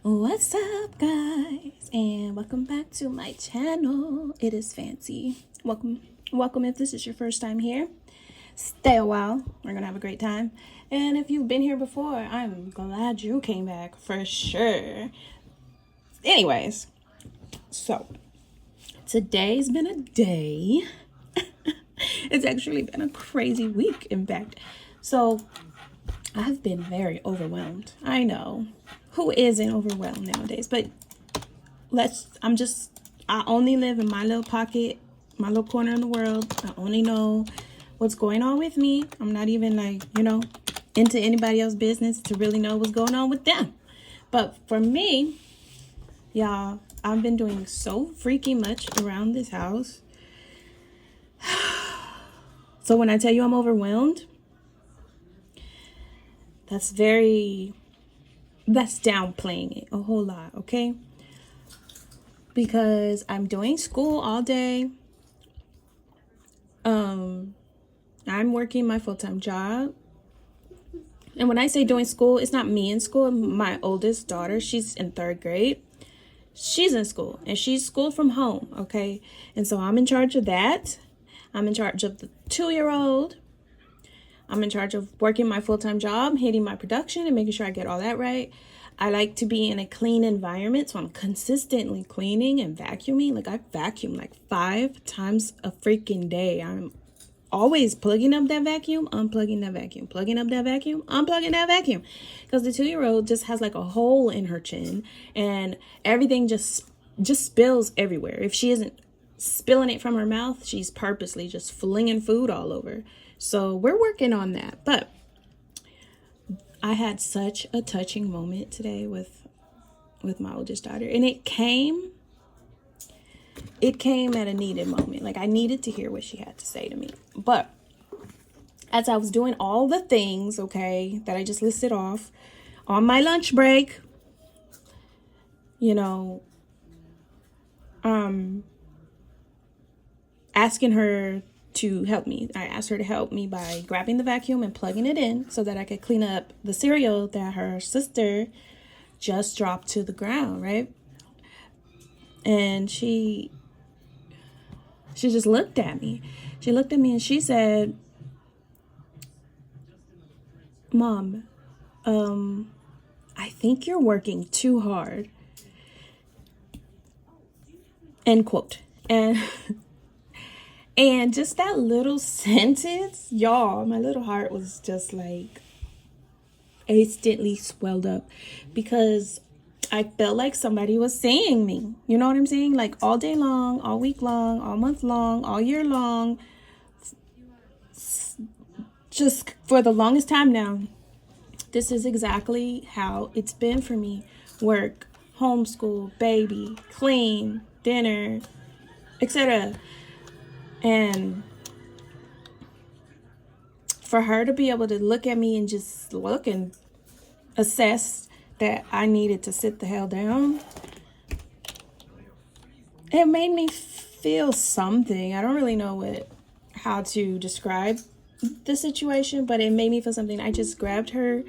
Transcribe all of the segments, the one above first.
What's up, guys? And welcome back to my channel. It is Fancy. Welcome if this is your first time here. Stay a while. We're gonna have a great time. And if you've been here before, I'm glad you came back for sure. Anyways, so today's been a day. It's actually been a crazy week, in fact. So I've been very overwhelmed. I know. Who isn't overwhelmed nowadays? But I only live in my little pocket, my little corner in the world. I only know what's going on with me. I'm not even into anybody else's business to really know what's going on with them. But for me, y'all, I've been doing so freaking much around this house. So when I tell you I'm overwhelmed, that's downplaying it a whole lot, okay? Because I'm doing school all day. I'm working my full-time job. And when I say doing school, it's not me in school. My oldest daughter, she's in 3rd grade. She's in school and she's schooled from home, okay? And so I'm in charge of that. I'm in charge of the 2-year-old. I'm in charge of working my full-time job, hitting my production and making sure I get all that right. I like to be in a clean environment, so I'm consistently cleaning and vacuuming. Like I vacuum like 5 times a freaking day. I'm always plugging up that vacuum, unplugging that vacuum, plugging up that vacuum, unplugging that vacuum. Because the 2-year-old just has like a hole in her chin and everything just spills everywhere. If she isn't spilling it from her mouth, she's purposely just flinging food all over. So we're working on that. But I had such a touching moment today with my oldest daughter. And it came at a needed moment. Like I needed to hear what she had to say to me. But as I was doing all the things, okay, that I just listed off on my lunch break, asking her to help me. I asked her to help me by grabbing the vacuum and plugging it in so that I could clean up the cereal that her sister just dropped to the ground, right? And she just looked at me. She looked at me and she said, "Mom, I think you're working too hard." End quote. And just that little sentence, y'all, my little heart was just like instantly swelled up because I felt like somebody was saying me. You know what I'm saying? Like all day long, all week long, all month long, all year long. Just for the longest time now, this is exactly how it's been for me. Work, homeschool, baby, clean, dinner, etc. And for her to be able to look at me and just look and assess that I needed to sit the hell down, it made me feel something. I don't really know how to describe the situation, but it made me feel something. I just grabbed her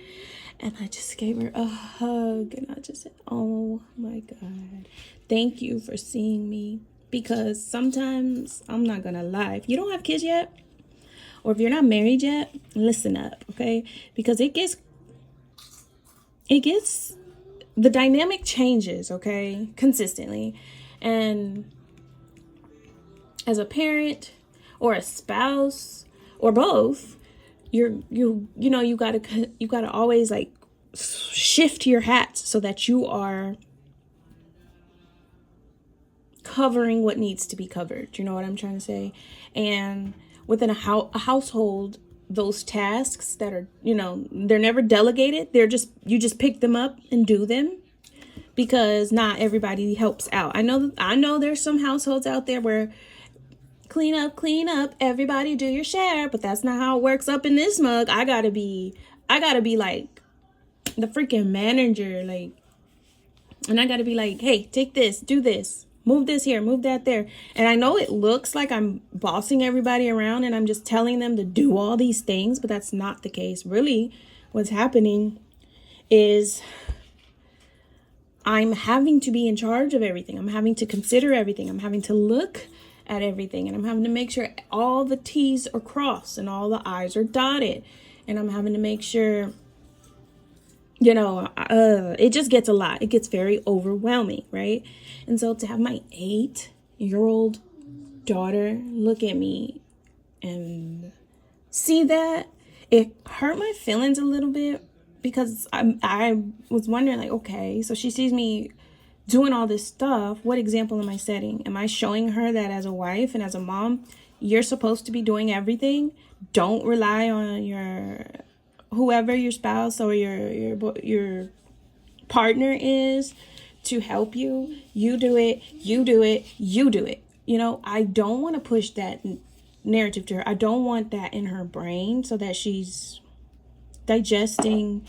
and I just gave her a hug and I just said, "Oh my God, thank you for seeing me." Because sometimes, I'm not gonna lie, if you don't have kids yet, or if you're not married yet, listen up, okay? Because it gets, the dynamic changes, okay, consistently. And as a parent or a spouse or both, you gotta always like shift your hats so that you are covering what needs to be covered. You know what I'm trying to say? And within a household, those tasks that are, they're never delegated. You just pick them up and do them because not everybody helps out. I know there's some households out there where clean up, everybody do your share, but that's not how it works up in this mug. I gotta be like the freaking manager, like, and I gotta be like, "Hey, take this, do this. Move this here, move that there." And I know it looks like I'm bossing everybody around and I'm just telling them to do all these things, but that's not the case. Really, what's happening is I'm having to be in charge of everything. I'm having to consider everything. I'm having to look at everything, and I'm having to make sure all the T's are crossed and all the I's are dotted. And I'm having to make sure, it just gets a lot. It gets very overwhelming, right? And so to have my 8-year-old daughter look at me and see that, it hurt my feelings a little bit, because I was wondering, like, okay, so she sees me doing all this stuff. What example am I setting? Am I showing her that as a wife and as a mom, you're supposed to be doing everything? Don't rely on whoever your spouse or your partner is to help you. You do it, you do it, you do it. I don't want to push that narrative to her. I don't want that in her brain so that she's digesting.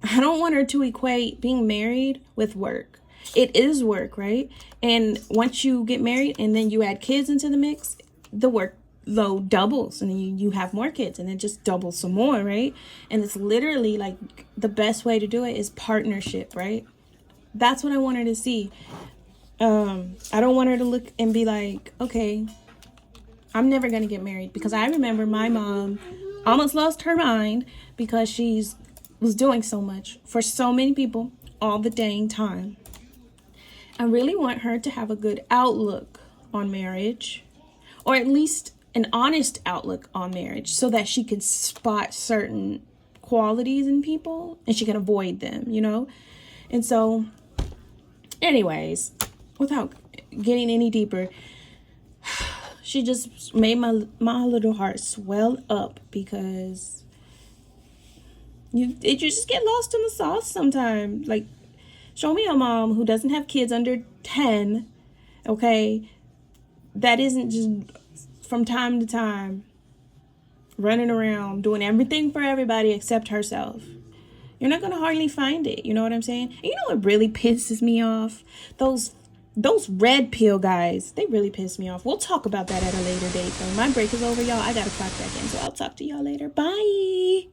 I don't want her to equate being married with work. It is work, right? And once you get married and then you add kids into the mix, the workload doubles, and then you have more kids, and it just doubles some more, right? And it's literally like the best way to do it is partnership, right? That's what I want her to see. I don't want her to look and be like, okay, I'm never going to get married, because I remember my mom almost lost her mind because was doing so much for so many people all the dang time. I really want her to have a good outlook on marriage, or at least an honest outlook on marriage, so that she can spot certain qualities in people and she can avoid them, And so, anyways, without getting any deeper, she just made my little heart swell up, because you just get lost in the sauce sometimes. Like, show me a mom who doesn't have kids under 10, okay, that isn't just from time to time running around doing everything for everybody except herself. You're not going to hardly find it. You know what I'm saying? And you know what really pisses me off? Those red pill guys, they really piss me off. We'll talk about that at a later date, though. My break is over, y'all. I got to clock back in, so I'll talk to y'all later. Bye.